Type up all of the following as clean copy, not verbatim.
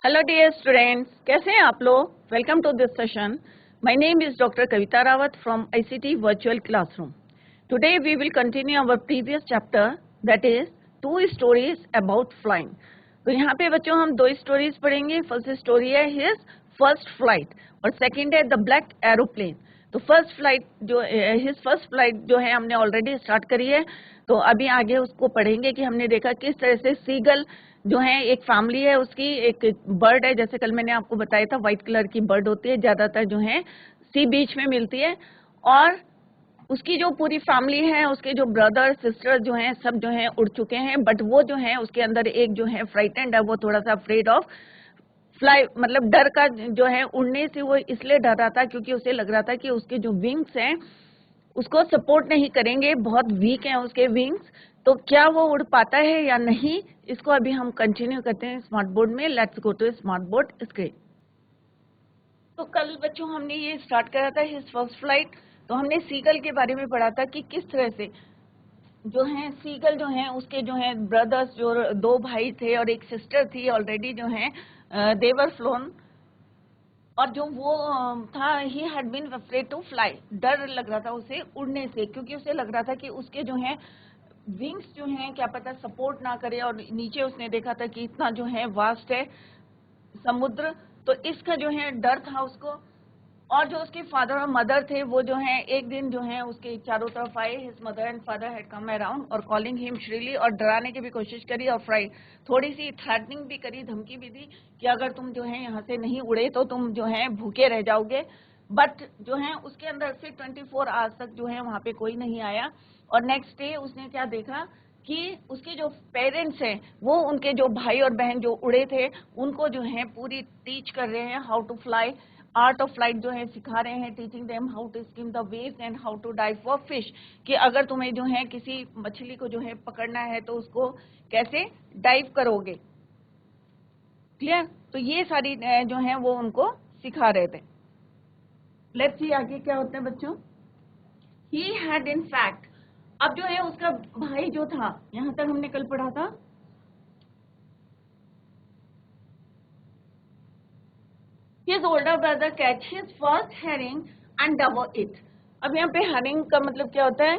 Hello dear students, कैसे हैं आप लोग। Welcome to this session. My name is doctor Kavita Rawat from ICT virtual classroom. Today we will continue our previous chapter, that is two stories about flying. तो यहाँ पे बच्चों हम दो स्टोरीज पढ़ेंगे। फर्स्ट स्टोरी है हिज फर्स्ट फ्लाइट और second है द ब्लैक एरोप्लेन। तो फर्स्ट फ्लाइट जो हिज फर्स्ट फ्लाइट जो है हमने ऑलरेडी स्टार्ट करी है, तो अभी आगे उसको पढ़ेंगे कि हमने देखा किस तरह से सीगल जो है एक फैमिली है, उसकी एक बर्ड है, जैसे कल मैंने आपको बताया था व्हाइट कलर की बर्ड होती है, ज्यादातर जो है सी बीच में मिलती है। और उसकी जो पूरी फैमिली है, उसके जो ब्रदर सिस्टर जो हैं सब जो हैं उड़ चुके हैं, बट वो जो है उसके अंदर एक जो है फ्राइटेंड है, वो थोड़ा सा अफ्रेड ऑफ फ्लाई, मतलब डर का जो है उड़ने से वो इसलिए डर रहा था क्योंकि उसे लग रहा था कि उसके जो विंग्स हैं उसको सपोर्ट नहीं करेंगे, बहुत वीक हैं उसके विंग्स। तो क्या वो उड़ पाता है या नहीं, इसको अभी हम कंटिन्यू करते हैं स्मार्ट बोर्ड में। Let's go to smart board screen. तो कल बच्चों हमने ये स्टार्ट करा था हिज फर्स्ट फ्लाइट। तो हमने सीगल के बारे में पढ़ा था कि किस तरह से जो है सीगल जो है उसके जो है ब्रदर्स, जो दो भाई थे और एक सिस्टर थी ऑलरेडी जो है देवर फ्लोन। और जो वो था, he had been afraid to fly, डर लग रहा था उसे उड़ने से, क्योंकि उसे लग रहा था कि उसके जो है विंग्स जो हैं क्या पता सपोर्ट ना करे। और नीचे उसने देखा था कि इतना जो है वास्ट है समुद्र, तो इसका जो है डर था उसको। और जो उसके फादर और मदर थे वो जो है एक दिन जो है उसके चारों तरफ आए। His mother and father had come around और कॉलिंग हिम श्रीली, और डराने की भी कोशिश करी और फ्राई थोड़ी सी थ्रेटनिंग भी करी, धमकी भी दी कि अगर तुम जो है यहाँ से नहीं उड़े तो तुम जो है भूखे रह जाओगे। बट जो है उसके अंदर से 24 आवर्स तक जो है वहां पे कोई नहीं आया। और नेक्स्ट डे उसने क्या देखा कि उसके जो पेरेंट्स हैं वो उनके जो भाई और बहन जो उड़े थे उनको जो है पूरी टीच कर रहे हैं how to fly, art of flight जो है सिखा रहे हैं, teaching them how to skim the waves and how to dive for fish, कि अगर तुम्हें जो है किसी मछली को जो है पकड़ना है तो उसको कैसे डाइव करोगे। क्लियर। तो ये सारी जो है वो उनको सिखा रहे थे। लेट्स सी आगे क्या होता है बच्चों। ही हैड इन फैक्ट, अब जो है उसका भाई जो था, यहां तक हमने कल पढ़ा था, his older brother catch his first herring and devour it। अब यहाँ पे herring का मतलब क्या होता है।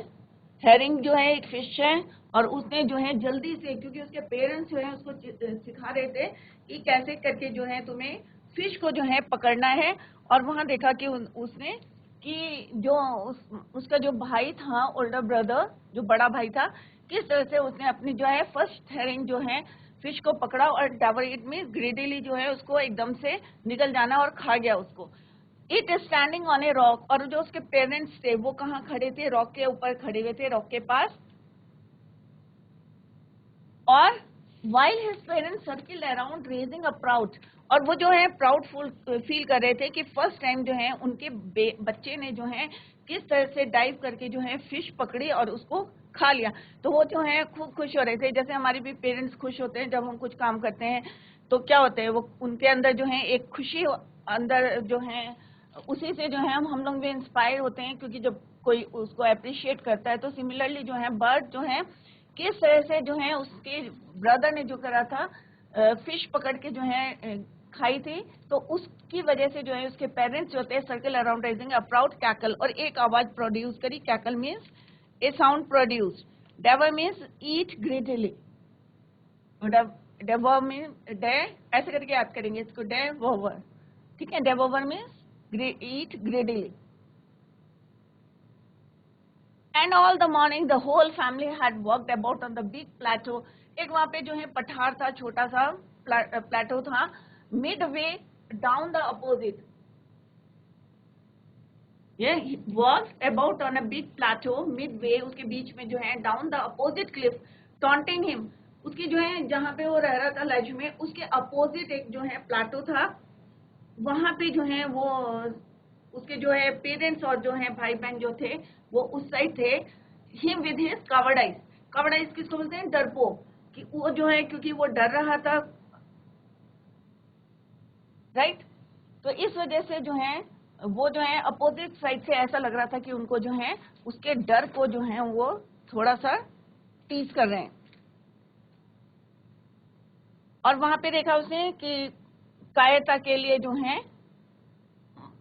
herring जो है एक फिश है और उसने जो है जल्दी से, क्योंकि उसके पेरेंट्स जो है उसको सिखा रहे थे कि कैसे करके जो है तुम्हें फिश को जो है पकड़ना है। और वहां देखा कि उसने कि जो उसका जो भाई था, ओल्डर ब्रदर जो बड़ा भाई था, किस तरह से उसने अपनी जो है फर्स्ट हेरिंग जो है फिश को पकड़ा और डेवर इट मीन ग्रेडिली जो है उसको एकदम से निकल जाना और खा गया उसको। It standing on a rock, और जो उसके पेरेंट्स थे वो कहाँ खड़े थे, रॉक के ऊपर खड़े हुए थे, रॉक के पास। और while his parents circle around raising a proud, और वो जो है प्राउड फील कर रहे थे कि फर्स्ट टाइम जो है उनके बच्चे ने जो है किस तरह से डाइव करके जो है फिश पकड़ी और उसको खा लिया। तो वो जो है खूब खुश हो रहे थे, जैसे हमारे भी पेरेंट्स खुश होते हैं जब हम कुछ काम करते हैं। तो क्या होते हैं वो, उनके अंदर जो है एक खुशी अंदर जो है, उसी से जो है हम लोग भी इंस्पायर होते हैं, क्योंकि जब कोई उसको अप्रिशिएट करता है। तो सिमिलरली जो है बर्ड जो है किस तरह से जो है उसके ब्रदर ने जो करा था, फिश पकड़ के जो है खाई थी, तो उसकी वजह से जो है उसके पेरेंट्स जो थे circle around raising a proud cackle, और एक आवाज प्रोड्यूस करी। Cackle means a sound produce, devour means eat greedily, devour mean day, ऐसे करके याद करेंगे इसको, डेवोवर। ठीक है, devour means eat greedily. And all the morning the whole family had worked about on the big plateau. एक वहां पे जो है पठार था, छोटा सा प्लेटो था, midway down the opposite, ये work about on a big plateau midway, उसके बीच में जो है down the opposite cliff, taunting him, उसकी जो है जहां पे वो रह रहा था लज में, उसके अपोजिट एक जो है प्लेटो था, वहां पे जो है वो उसके जो है पेरेंट्स और जो है भाई बहन जो थे वो उस साइड थे। Him with his covered eyes, covered eyes किसको बोलते हैं, डरपोक, कि वो जो है क्योंकि वो डर रहा था, राइट। तो इस वजह से जो है वो जो है अपोजिट साइड से ऐसा लग रहा था कि उनको जो है उसके डर को जो है वो थोड़ा सा टीज कर रहे हैं। और वहां पे देखा उसने कि कायरता के लिए जो है,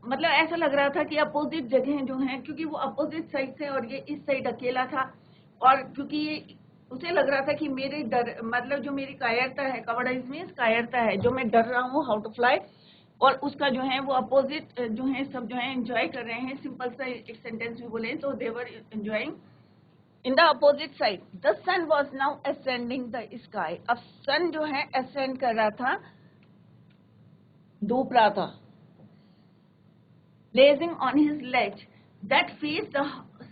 मतलब ऐसा लग रहा था कि अपोजिट जगह जो हैं, क्योंकि वो अपोजिट साइड से और ये इस साइड अकेला था, और क्योंकि ये उसे लग रहा था कि मेरे डर, मतलब जो मेरी कायरता है, कवर्डाइज मींस कायरता है, जो मैं डर रहा हूँ हाउ टू फ्लाई, और उसका जो है वो अपोजिट जो है सब जो है एंजॉय कर रहे हैं। सिंपल सा एक सेंटेंस में बोले तो they were enjoying in the opposite side. The sun was now ascending the sky. अब सन जो है असेंड कर रहा था, डूब रहा था, blazing on his ledge that faced the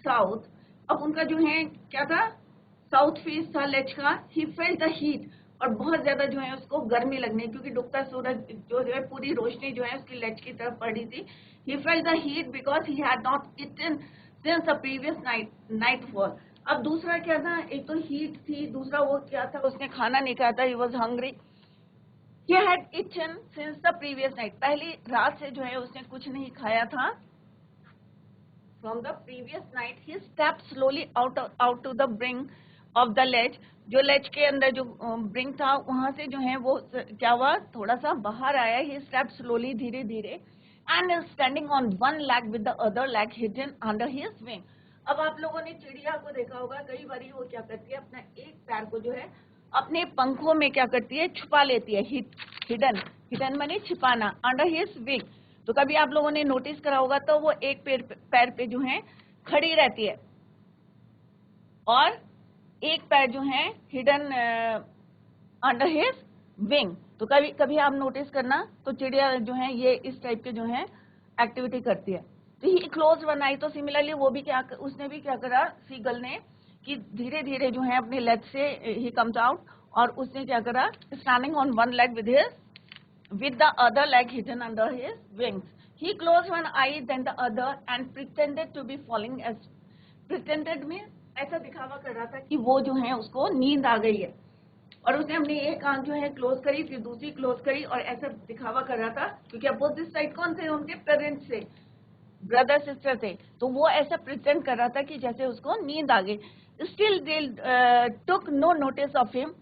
south। अब उनका जो है क्या था, साउथ फेस था लेज का। he felt the heat, और बहुत ज्यादा जो है उसको गर्मी लगने, क्योंकि डूबता सूरज जो है पूरी रोशनी जो है उसकी लेज की तरफ पड़ रही थी। he felt the heat because he had not eaten since the previous nightfall। अब दूसरा क्या था, एक तो हीट थी, दूसरा वो क्या था, उसने खाना नहीं खाया था, he was hungry। He had eaten since the previous night। पहली रात से जो है उसने कुछ नहीं खाया था। From the previous night, he stepped slowly out to the brink of the ledge। जो ledge के अंदर जो brink था, वहां से जो है वो क्या हुआ, थोड़ा सा बाहर आया। He stepped slowly, धीरे धीरे, and is standing on one leg with the other leg hidden under his wing। अब आप लोगों ने चिड़िया को देखा होगा, कई बारी वो क्या करती है, अपना एक पैर को जो है अपने पंखों में क्या करती है, छुपा लेती है। हिडन, हिडन माने छिपाना, अंडर हिज विंग। तो कभी आप लोगों ने नोटिस करा होगा, तो वो एक पैर पे जो है खड़ी रहती है, और एक पैर जो है हिडन अंडर हिज विंग। तो कभी कभी आप नोटिस करना, तो चिड़िया जो है ये इस टाइप के जो है एक्टिविटी करती है। तो ही क्लोज वन आई, तो सिमिलरली वो भी क्या, उसने भी क्या करा, सीगल ने, कि धीरे धीरे जो है अपने लेग से ही कम्स आउट, और उसने क्या करा, standing on one leg with the other leg hidden under his wings। He closed one eye then the other and pretended to be falling as pretended means ऐसा दिखावा कर रहा था कि वो जो है उसको नींद आ गई है, और उसने अपनी एक आंख जो है क्लोज करी, फिर दूसरी क्लोज करी, और ऐसा दिखावा कर रहा था, क्योंकि अपोजिट साइड कौन थे, उनके पेरेंट्स से, ब्रदर सिस्टर थे, तो वो ऐसा प्रिटेंड कर रहा था कि जैसे उसको नींद आ गई। Still they took no notice of him.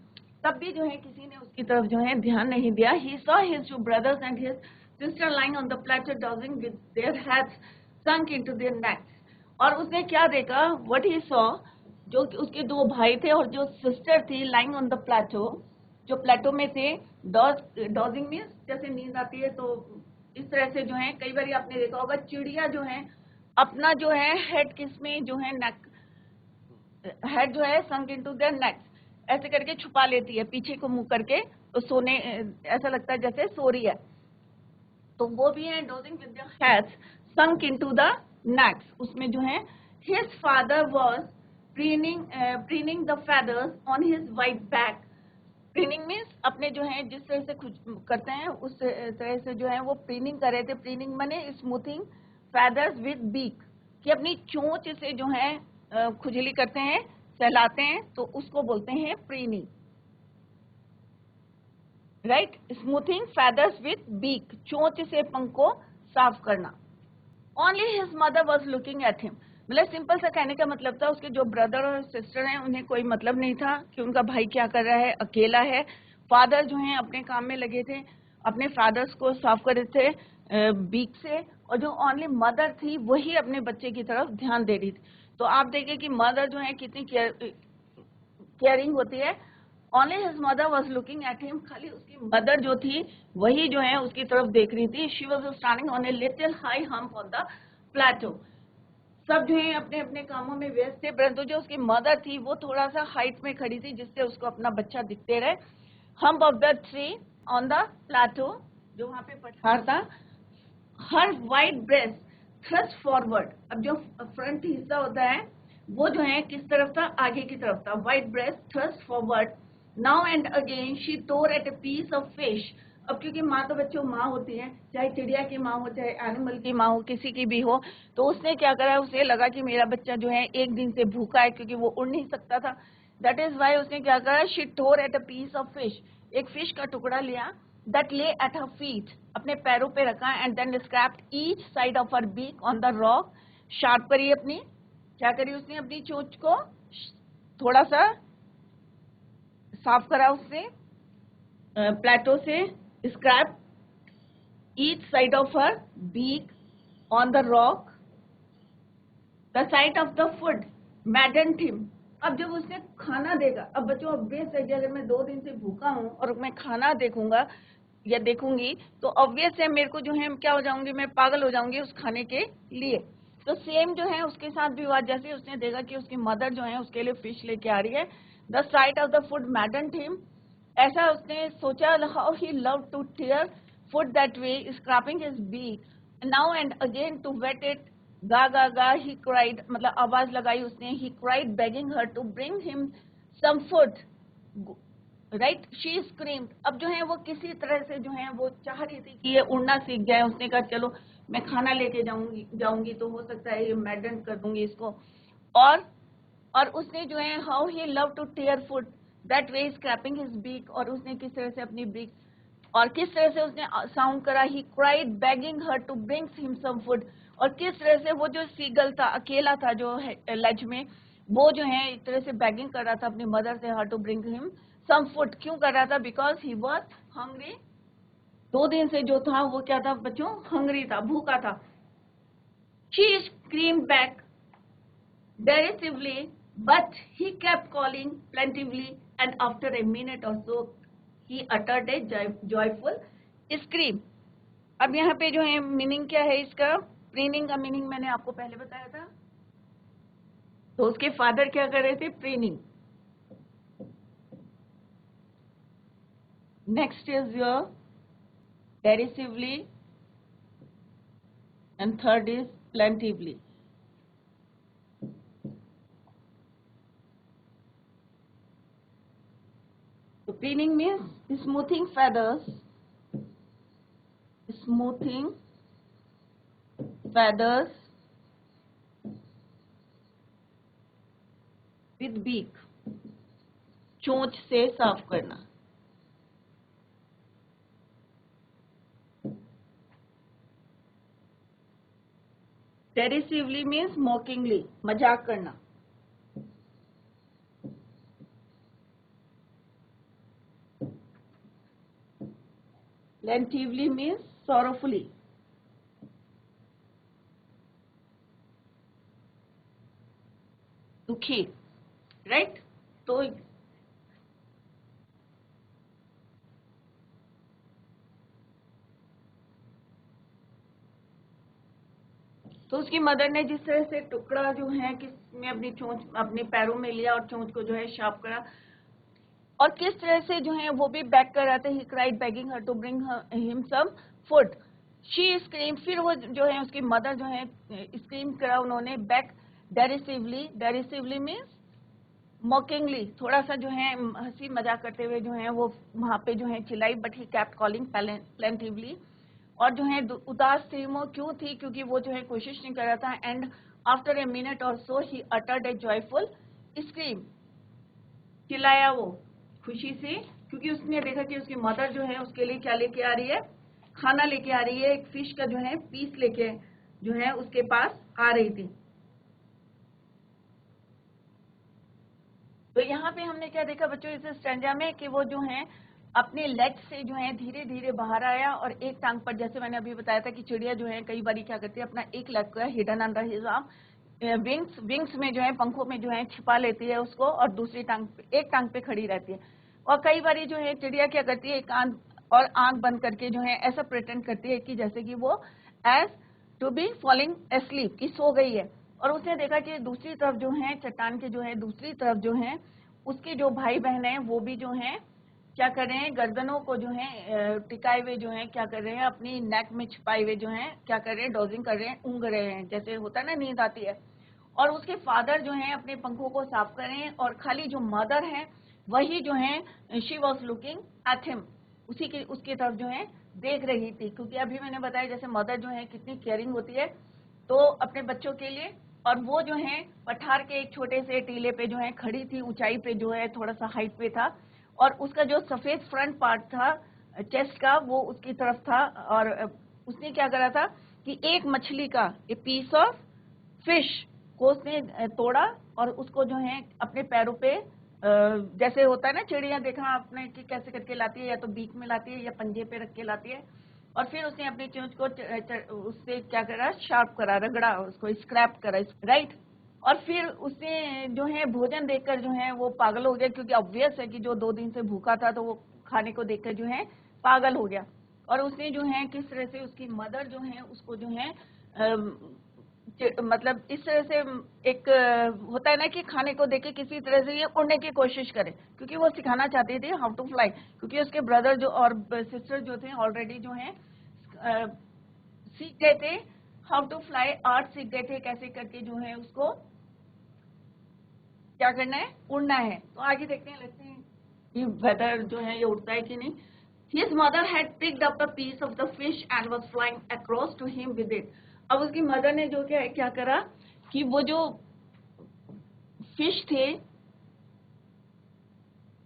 तब भी जो है किसी ने उसकी तरफ जो है ध्यान नहीं दिया। He saw his two brothers and his sister lying on the platter dodging with their heads sunk into their next. और उसने क्या देखा, व्हाट ही सॉ, जो उसके दो भाई थे और जो सिस्टर थी, लाइंग ऑन द प्लेटो, जो प्लेटो में थे। डॉजिंग मीन्स जैसे नींद आती है, तो इस तरह से जो है कई बार आपने देखा होगा, चिड़िया जो है अपना जो है हेड किसमें जो है नेक, हेड जो है संक इनटू देयर नेक, ऐसे करके छुपा लेती है पीछे को मुंह करके, तो सोने ऐसा लगता है जैसे सो रही है। तो वो भी है dosing with their heads sunk into the next. उसमें जो है his father was preening the feathers on his white back। Preening means अपने जो है जिस तरह से करते हैं उस तरह से जो है वो प्रीनिंग कर रहे थे। प्रीनिंग माने स्मूथिंग फेदर्स विद बीक, कि अपनी चोंच से जो है खुजली करते हैं, सहलाते हैं, तो उसको बोलते हैं preening, right. Smoothing feathers with beak, चोंच से पंख को साफ करना। Only his mother was looking at him. मतलब सिंपल सा कहने का मतलब था, उसके जो ब्रदर और सिस्टर हैं उन्हें कोई मतलब नहीं था कि उनका भाई क्या कर रहा है, अकेला है। फादर जो हैं अपने काम में लगे थे, अपने फादर्स को साफ कर रहे थे बीक से, और जो ओनली मदर थी वही अपने बच्चे की तरफ ध्यान दे रही थी। तो आप देखिए कि मदर जो है कितनी केयरिंग होती है। Only his mother was looking at him, खाली उसकी मदर जो थी वही जो है उसकी तरफ देख रही थी। She was standing on a little high hump on the plateau. सब जो है अपने अपने कामों में व्यस्त थे, परंतु जो उसकी मदर थी वो थोड़ा सा हाइट में खड़ी थी, जिससे उसको अपना बच्चा दिखते रहे। Hump of the tree on the plateau, जो वहां पे पठार था। Her white breast thrust forward. अब जो फ्रंट हिस्सा होता है वो जो है किस तरफ था, आगे की तरफ था। White breast thrust forward. Now and again she tore at a piece of fish. अब क्योंकि माँ तो बच्चों माँ होती है, चाहे चिड़िया की माँ हो, चाहे एनिमल की माँ हो, किसी की भी हो, तो उसने क्या करा, उसे लगा कि मेरा बच्चा जो है एक दिन से भूखा है, क्योंकि वो उड़ नहीं सकता था। दैट इज वाई उसने क्या करा, she tore at a piece of fish. एक फिश का टुकड़ा लिया, दैट ले एट हर फीट, अपने पैरों पे रखा, and then scraped each side of her beak on the rock. Sharp करी अपनी, क्या करी उसने, अपनी चोंच को थोड़ा सा साफ करा उससे, प्लेटो से scrap each side of her beak on the rock, the sight of the food maddened him. अब जब उसने खाना देखा, अब बच्चों ऑब्वियस है कि अगर मैं 2 दिन से भूखा हूँ और मैं खाना देखूंगा या देखूंगी तो ऑब्वियस है मेरे को जो है क्या हो जाऊंगी, मैं पागल हो जाऊंगी उस खाने के लिए। तो सेम जो है उसके साथ भी हुआ, जैसे उसने देखा कि उसकी मदर जो है उसके लिए फिश लेके आ रही है, the sight of the food maddened him, ऐसा उसने सोचा, how he love to tear food that way, scraping his beak now and again to whet it, ga ga ga he cried, मतलब आवाज लगाई उसने, he cried begging her to bring him some food, right, she screamed. अब जो है वो किसी तरह से जो है वो चाह रही थी कि ये उड़ना सीख जाए, उसने कहा चलो मैं खाना लेके जाऊंगी तो हो सकता है ये मैडन कर दूंगी इसको। और उसने जो है how he love to tear food that way scraping his beak, और उसने किस तरह से अपनी बीक और किस तरह से उसने साउंड करा, he cried begging her to bring him some food, और किस तरह से वो जो सीगल था अकेला था जो लेज में, वो जो है एक तरह से बेगिंग कर रहा था अपनी मदर से her to bring him some food. क्यों कर रहा था? Because he was hungry. 2 दिन से जो था वो क्या था बच्चों? हंग्री था, भूखा था। She screamed back derisively, but he kept calling plaintively, and after a minute or so, he uttered a joyful scream. अब यहाँ पे जो है मीनिंग क्या है इसका? प्रीनिंग का मीनिंग मैंने आपको पहले बताया था। तो उसके फादर क्या कर रहे थे? Preening. Next is your derisively, and third is plaintively. So preening means smoothing feathers, smoothing feathers with beak, चोंच से साफ करना। Derisively means mockingly, मजाक करना। Plaintively means sorrowfully. दुखी, राइट? तो उसकी मदर ने जिस तरह से टुकड़ा जो है किसने अपनी चोंच अपने पैरों में लिया और चोंच को जो है शार्प करा, और किस तरह से जो है वो भी बैक कर रहा था, he cried begging her to bring him some food, she scream, फिर वो जो है उसकी मदर जो है स्क्रीम करा उन्होंने बैक, डेरिसिवली मीन्स मॉकिंगली, थोड़ा सा जो है हंसी मजाक करते हुए जो है वो वहां पे जो है चिल्लाई, but he kept calling plaintively, और जो है उदास थी वो, क्यों थी? क्योंकि वो जो है कोशिश नहीं कर रहा था। एंड आफ्टर ए मिनट और so he uttered a joyful scream, चिल्लाया वो खुशी से, क्योंकि उसने देखा कि उसकी मदर जो है उसके लिए क्या लेके आ रही है? खाना लेके आ रही है, एक फिश का जो है पीस लेके जो है उसके पास आ रही थी। तो यहाँ पे हमने क्या देखा बच्चों इस स्टैंजा में, कि वो जो है अपने लेग से जो है धीरे धीरे बाहर आया, और एक टांग पर, जैसे मैंने अभी बताया था कि चिड़िया जो है कई बार क्या करती है, अपना एक लेग को hidden under his arm, wings में जो है पंखों में जो है छिपा लेती है उसको, और दूसरी टांग पे, एक टांग पे खड़ी रहती है। और कई बार जो है चिड़िया क्या करती है, एक कान और आंख बंद करके जो है ऐसा प्रिटेंड करती है कि जैसे कि वो as to be falling asleep, की सो गई है। और उसने देखा कि दूसरी तरफ जो है चट्टान के जो है दूसरी तरफ जो है उसके जो भाई बहन हैं वो भी जो हैं क्या कर रहे हैं, गर्दनों को जो है टिकाए हुए जो है क्या कर रहे हैं, अपनी नेक में छिपाए हुए जो है क्या कर रहे हैं, डोजिंग कर रहे हैं, ऊँग रहे हैं, जैसे होता है ना नींद आती है। और उसके फादर जो है अपने पंखों को साफ कर रहे हैं, और खाली जो मदर है वही जो है she was looking at him, उसी की उसकी तरफ जो है देख रही थी। क्योंकि अभी मैंने बताया जैसे मदर जो है कितनी केयरिंग होती है तो अपने बच्चों के लिए, और वो जो है पठार के एक छोटे से टीले पे जो है खड़ी थी, ऊंचाई पे जो है थोड़ा सा हाइट पे था, और उसका जो सफेद फ्रंट पार्ट था चेस्ट का वो उसकी तरफ था। और उसने क्या करा था कि एक मछली का ए पीस ऑफ फिश को उसने तोड़ा, और उसको जो है अपने पैरों पे जैसे होता है ना चिड़िया देखा आपने कि कैसे करके लाती है, या तो बीक में लाती है या पंजे पे रख के लाती है, और फिर उसने अपनी चोंच को उससे क्या करा, शार्प करा, रगड़ा, उसको स्क्रैप करा, राइट। और फिर उसने जो है भोजन देखकर जो है वो पागल हो गया, क्योंकि ऑब्वियस है कि जो 2 दिन से भूखा था तो वो खाने को देखकर जो है पागल हो गया। और उसने जो है किस तरह से उसकी मदर जो है उसको जो है मतलब इस तरह से एक होता है ना कि खाने को देख के किसी तरह से ये उड़ने की कोशिश करे, क्योंकि वो सिखाना चाहती थी हाउ टू फ्लाई, क्योंकि उसके ब्रदर जो और सिस्टर जो थे ऑलरेडी जो है सीख गए थे हाउ टू फ्लाई, आर्ट सीख गए थे कैसे करके जो है उसको क्या करना है, उड़ना है। तो आगे देखते हैं, लगते हैं कि वेदर जो है ये उड़ता है कि नहीं। His mother had picked up a piece of the fish and was flying across to him with it. अब उसकी मदर ने जो क्या करा कि वो जो फिश थे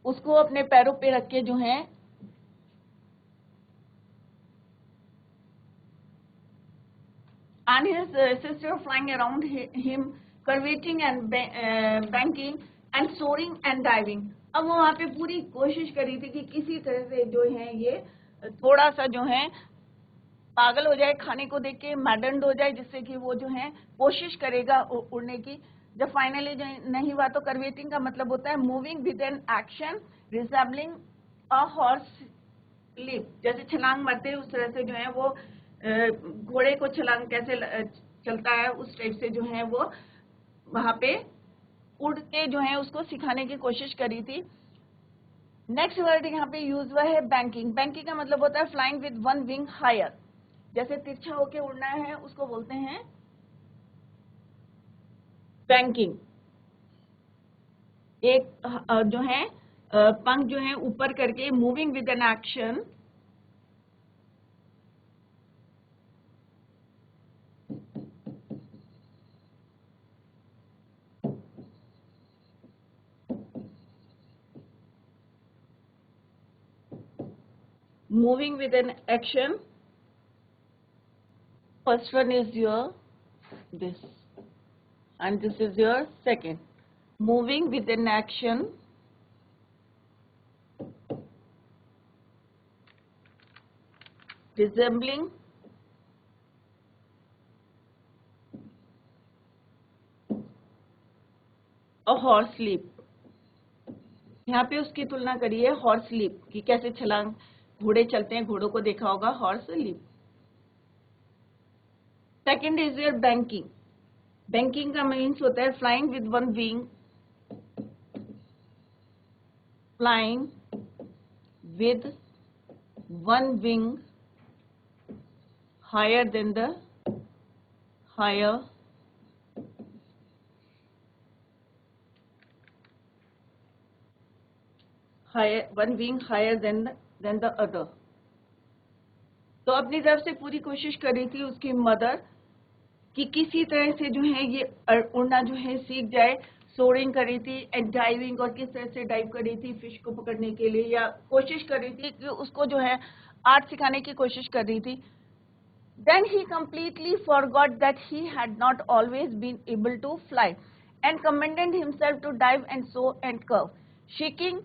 उसको अपने पैरों पे रख के जो है and his sister flying around him, curveting and banking and soaring and diving. अब वो वहाँ पे पूरी कोशिश करी थी कि किसी तरह से जो है ये थोड़ा सा जो है पागल हो जाए, खाने को देख के मैडन्ड हो जाए, जिससे कि वो जो है कोशिश करेगा उड़ने की। जब फाइनली नहीं हुआ तो कर्वेटिंग का मतलब होता है moving with an action resembling a horse leap, जैसे छलांग मारते हैं उस तरह से जो है वो घोड़े को छलांग कैसे चलता है उस टाइप से जो है वो वहां पे उड़ के जो है उसको सिखाने की कोशिश करी थी। नेक्स्ट वर्ड यहाँ पे यूज हुआ है बैंकिंग। बैंकिंग का मतलब होता है flying with one wing higher, जैसे तिरछा होके उड़ना है उसको बोलते हैं बैंकिंग। एक जो है पंख जो है ऊपर करके moving with an action moving with an action. First one is your this, and this is your second. Moving with an action, resembling a horse leap. यहाँ पे उसकी तुलना करिए हॉर्स लीप की, कैसे छलांग घोड़े चलते हैं, घोड़ों को देखा होगा, horse leap. Second is your banking. Banking का मीन्स होता है flying with one wing, flying with one wing higher than the higher one wing higher than the other. तो अपनी तरफ से पूरी कोशिश कर रही थी उसकी मदर कि किसी तरह से जो है ये उड़ना जो है सीख जाए। सोरिंग कर रही थी एंड डाइविंग, और किस तरह से डाइव कर रही थी फिश को पकड़ने के लिए, या कोशिश कर रही थी कि उसको जो है आर्ट सिखाने की कोशिश कर रही थी। Then he completely forgot that he had not always been able to fly, and commended himself to dive and soar and curve. Shaking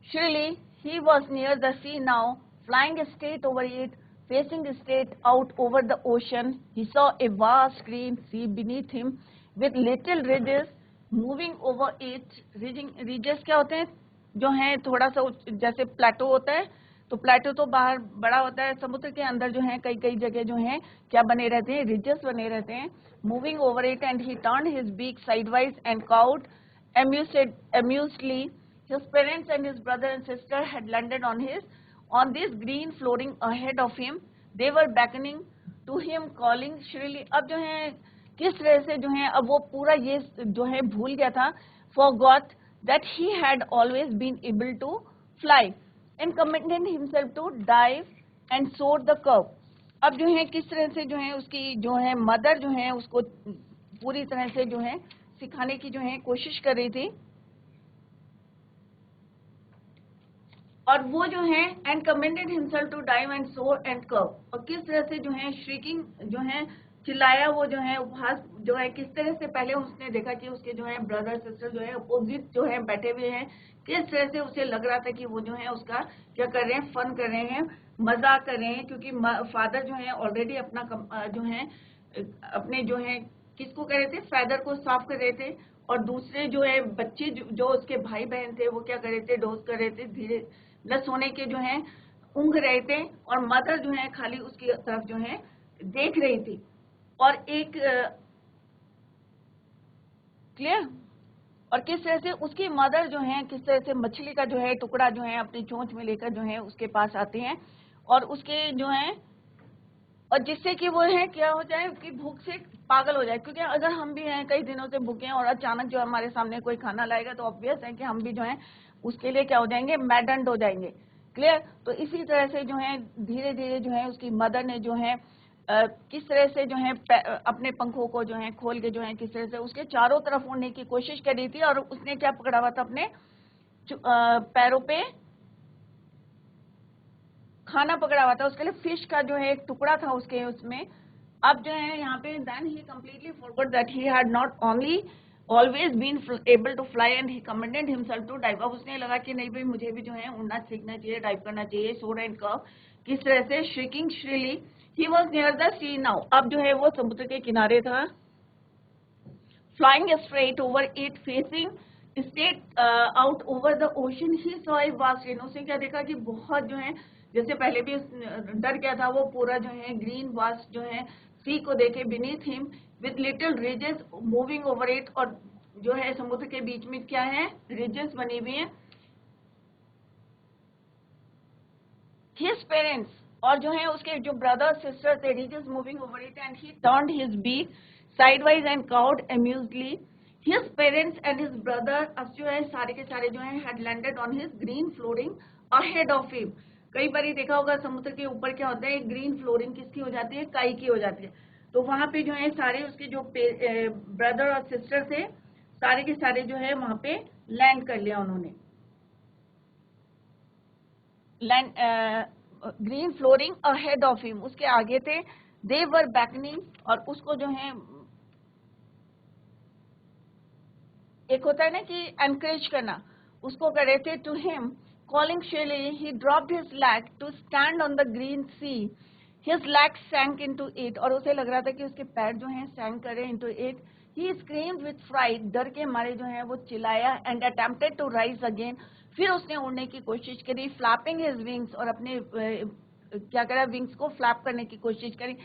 shrilly, he was near the sea now, flying straight over it, facing straight out over the ocean. He saw a vast green sea beneath him, with little ridges moving over it. Ridges क्या होते हैं? जो है थोड़ा सा जैसे प्लेटो होता है, तो प्लेटो तो बाहर बड़ा होता है, समुद्र के अंदर जो है कई कई जगह जो है क्या बने रहते हैं, रिजेस बने रहते हैं। Moving over it and he turned his beak sideways and cawed amusedly. His parents and his brother and sister had landed on this green flooring ahead of him. They were beckoning to him, calling shrilly. अब जो है किस तरह से जो है अब वो पूरा ये जो है भूल गया था, forgot that he had always been able to fly, and commended himself to dive and soar the curve. अब जो है किस तरह से जो है उसकी जो है मदर जो है उसको पूरी तरह से जो है सिखाने की जो है कोशिश कर रही थी, और वो जो है and commended himself to dive and soar and curve, और किस तरह से जो है श्रीकिंग जो है चिल्लाया वो जो है उपहास जो है किस तरह से, पहले उसने देखा कि उसके जो है ब्रदर सिस्टर जो है अपोजिट जो है बैठे हुए हैं, किस तरह से उसे लग रहा था कि वो जो है उसका क्या कर रहे हैं, फन कर रहे हैं, मजाक कर रहे हैं, क्योंकि फादर जो है ऑलरेडी अपना जो है अपने जो है किसको कर रहे थे, फादर को साफ कर रहे थे, और दूसरे जो है बच्चे जो उसके भाई बहन थे वो क्या कर रहे थे, डोज कर रहे थे, धीरे प्लस सोने के जो है ऊँघ रहे थे, और मदर जो है खाली उसकी तरफ जो है देख रही थी। और एक क्लियर, और किस तरह से उसकी मदर जो है किस तरह से मछली का जो है टुकड़ा जो है अपनी चोंच में लेकर जो है उसके पास आते हैं, और उसके जो है, और जिससे कि वो है क्या हो जाए कि भूख से पागल हो जाए, क्योंकि अगर हम भी हैं कई दिनों से भूखे हैं और अचानक जो हमारे सामने कोई खाना लाएगा तो ऑब्वियस है कि हम भी जो है उसके लिए क्या हो जाएंगे, मैडेंड हो जाएंगे। क्लियर, तो इसी तरह से जो है धीरे धीरे जो है उसकी मदर ने जो है किस तरह से जो है अपने पंखों को जो है खोल के जो है किस तरह से उसके चारों तरफ उड़ने की कोशिश करी थी, और उसने क्या पकड़ा हुआ था, अपने पैरों पे खाना पकड़ा हुआ था, उसके लिए फिश का जो है एक टुकड़ा था उसके उसमें। अब जो है यहाँ पे then he completely forgot that he had not only always been able to fly and he commended himself to dive. अब उसने लगा कि नहीं भाई मुझे भी जो है उड़ना सीखना चाहिए, डाइव करना चाहिए, सोर एंड कर्व, किस तरह से shrieking shrilly he was near the sea now. अब जो है वो समुद्र के किनारे था, flying straight over it facing straight out over the ocean he saw a vast green. उसने क्या देखा कि बहुत जो है, जैसे पहले भी डर गया था, वो पूरा जो है ग्रीन वास्ट जो है सी को देखे, beneath him with little ridges moving over it, और जो है समुद्र के बीच में क्या है, रिजेस बनी हुई है। हिज पेरेंट्स, और जो है उसके जो ब्रदर सिस्टर थे, ridges moving over it and he turned his beak sideways and cawed amusingly. His parents and his brother अब जो है सारे के सारे जो है had landed on his green flooring ahead of him. कई बार देखा होगा समुद्र के ऊपर क्या होता है, ग्रीन फ्लोरिंग किसकी हो जाती है, काई की हो जाती है। तो वहां पे जो है सारे उसके जो ब्रदर और सिस्टर थे, सारे के सारे जो है वहां पे लैंड कर लिया उन्होंने। Land green flooring ahead of him, उसके आगे थे, दे वर बैकनिंग, और उसको जो है एक होता है ना कि एनकरेज करना, उसको कर रहे थे, to him calling shrilly he dropped his leg to stand on the green sea, his leg sank into it, और उसे लग रहा था कि उसके पैर जो हैं सैंक करे into it. He screamed with fright, डर के मारे जो है वो चिल्लाया, and attempted to rise again, फिर उसने उड़ने की कोशिश करी, फ्लैपिंग हिज विंग्स, और अपने क्या करा, विंग्स को फ्लैप करने की कोशिश करी।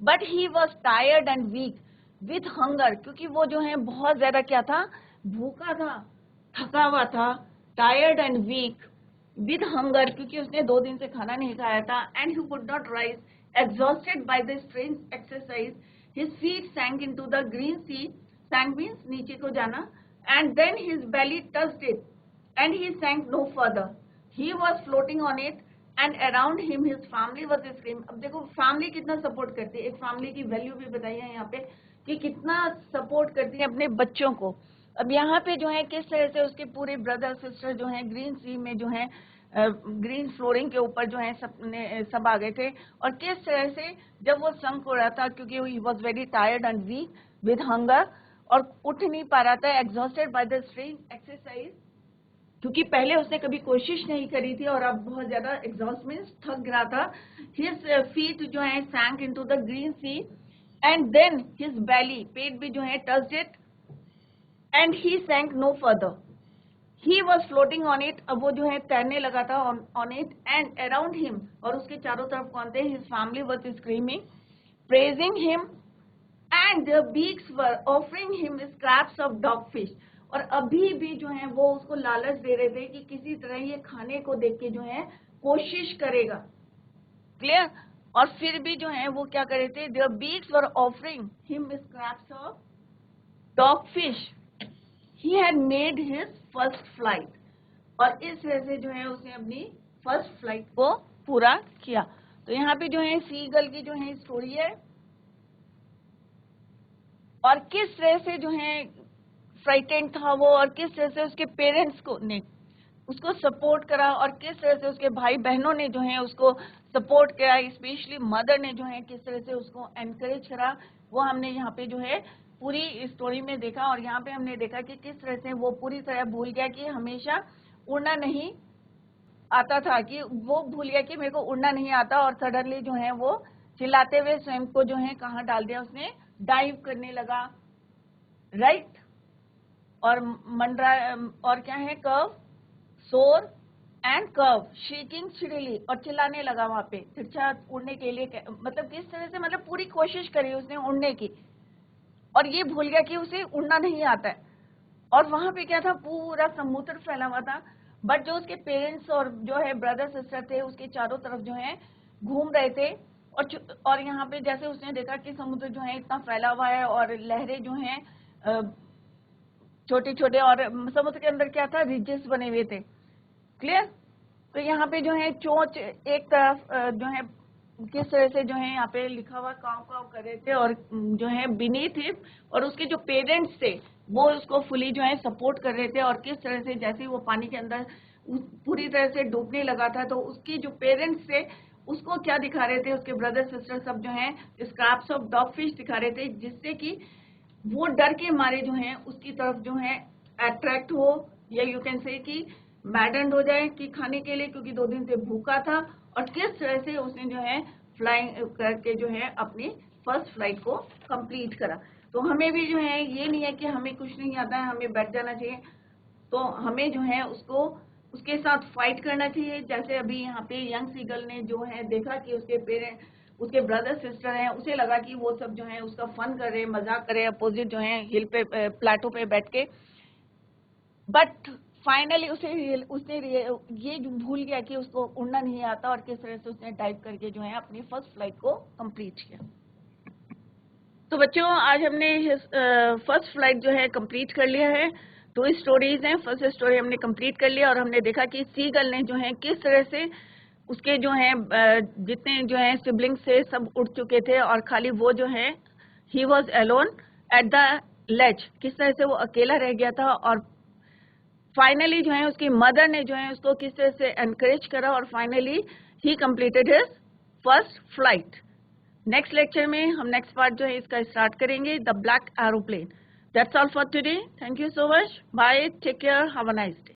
But he was tired and weak with hunger, क्योंकि वो जो है बहुत ज्यादा क्या था, भूखा था, थका हुआ था, tired and weak with hunger, क्योंकि उसने 2 दिन से खाना नहीं खाया था, and he could not rise exhausted by the strange exercise, his feet sank into the green sea, sank means नीचे को जाना, and then his belly touched it and he sank no further, he was floating on it and around him his family was scream. अब देखो family कितना support करती है, एक family की वैल्यू भी बताई है यहाँ पे कि कितना सपोर्ट करती है अपने बच्चों को। अब यहाँ पे जो है किस तरह से उसके पूरे ब्रदर सिस्टर जो है ग्रीन सी में जो है ग्रीन फ्लोरिंग के ऊपर जो है सब आ गए थे, और किस तरह से जब वो संक हो रहा था, क्योंकि he was very tired and weak with hunger, और उठ नहीं पा रहा था, exhausted by the strange exercise, क्योंकि पहले उसने कभी कोशिश नहीं करी थी और अब बहुत ज्यादा एग्जॉस्ट मीन्स थक रहा था। हिज फीट जो है sank into the green sea, and then his belly, पेट भी जो है touched it, and he sank no further, he was floating on it. अब वो जो है तैरने लगा था on it, and around him, और उसके चारों तरफ कौन थे, his family was screaming praising him, and their beaks were offering him scraps of dogfish। और अभी भी जो है वो उसको लालच दे रहे थे कि किसी तरह ये खाने को देख के जो है कोशिश करेगा। क्लियर, और फिर भी जो है वो क्या कर रहे थे, their beaks were offering him scraps of dogfish, he had made his first flight। और इस वजह से जो है उसने अपनी फर्स्ट फ्लाइट को पूरा किया। तो यहाँ पे जो है सीगल की जो है स्टोरी है, और किस तरह से जो है फ्राइटेंड था वो, और किस तरह से उसके पेरेंट्स को ने उसको सपोर्ट करा और किस तरह से उसके भाई बहनों ने जो है उसको सपोर्ट किया, स्पेशली मदर ने जो है किस तरह से उसको एनकरेज करा, वो हमने यहाँ पे जो है पूरी स्टोरी में देखा। और यहाँ पे हमने देखा कि किस तरह से वो पूरी तरह भूल गया कि हमेशा उड़ना नहीं आता था, कि वो भूल गया कि मेरे को उड़ना नहीं आता, और सडनली जो है वो चिल्लाते हुए स्वयं को जो है कहाँ डाल दिया, उसने डाइव करने लगा, राइट। और मंडरा और क्या है, कर्व, सोर एंड कर्व, शेकिंग चिड़िली, और चिल्लाने लगा वहां पे तिरछा उड़ने के लिए, मतलब किस तरह से, मतलब पूरी कोशिश करी उसने उड़ने की, और ये भूल गया कि उसे उड़ना नहीं आता है। और वहां पे क्या था, पूरा समुद्र फैला हुआ था, बट जो उसके पेरेंट्स और जो है ब्रदर सिस्टर थे उसके चारों तरफ जो है घूम रहे थे। और यहाँ पे जैसे उसने देखा कि समुद्र जो है इतना फैला हुआ है और लहरें जो हैं छोटे छोटे, और समुद्र के अंदर क्या था, रिजेस बने हुए थे, क्लियर। तो यहाँ पे जो है चोंच एक तरफ जो है किस तरह से जो है यहाँ पे लिखा हुआ काव काव कर रहे थे, और जो है बीनीथ हिम, और उसके जो पेरेंट्स थे वो उसको फुली जो है सपोर्ट कर रहे थे। और किस तरह से जैसे ही वो पानी के अंदर पूरी तरह से डूबने लगा था, तो उसके जो पेरेंट्स थे उसको क्या दिखा रहे थे, उसके ब्रदर सिस्टर सब जो है स्क्रैप्स ऑफ डॉग फिश दिखा रहे थे, जिससे कि वो डर के मारे जो है उसकी तरफ जो है अट्रैक्ट हो, या यू कैन से कि मैडन्ड हो जाए कि खाने के लिए, क्योंकि 2 दिन से भूखा था। और किस तरह से उसने जो है फ्लाइंग करके जो है अपनी फर्स्ट फ्लाइट को कंप्लीट करा। तो हमें भी जो है ये नहीं है कि हमें कुछ नहीं आता है हमें बैठ जाना चाहिए, तो हमें जो है उसको उसके साथ फाइट करना चाहिए। जैसे अभी यहाँ पे यंग सीगल ने जो है देखा कि उसके पेरेंट, उसके ब्रदर सिस्टर हैं, उसे लगा कि वो सब जो है उसका फन कर रहे हैं, मजाक कर रहे हैं अपोजिट जो है हिल पे प्लेटो पे बैठ के, बट फाइनली उसने ये जो भूल गया कि उसको उड़ना नहीं आता, और किस तरह से उसने डाइव करके जो है अपनी फर्स्ट फ्लाइट को कंप्लीट किया। तो बच्चों आज हमने फर्स्ट फ्लाइट जो है कंप्लीट कर लिया है। 2 स्टोरीज हैं, फर्स्ट स्टोरी हमने कंप्लीट कर लिया, और हमने देखा कि सीगल ने जो है किस तरह से उसके जो है जितने जो है सिबलिंग्स थे सब उड़ चुके थे, और खाली वो जो है he was alone at the ledge, किस तरह से वो अकेला रह गया था। और फाइनली जो है उसकी मदर ने जो है उसको किस तरह से एनकरेज करा, और finally he completed his first flight. Next lecture में हम नेक्स्ट पार्ट जो है इसका स्टार्ट करेंगे, the black aeroplane. That's all for today, thank you so much, bye, take care, have a nice day.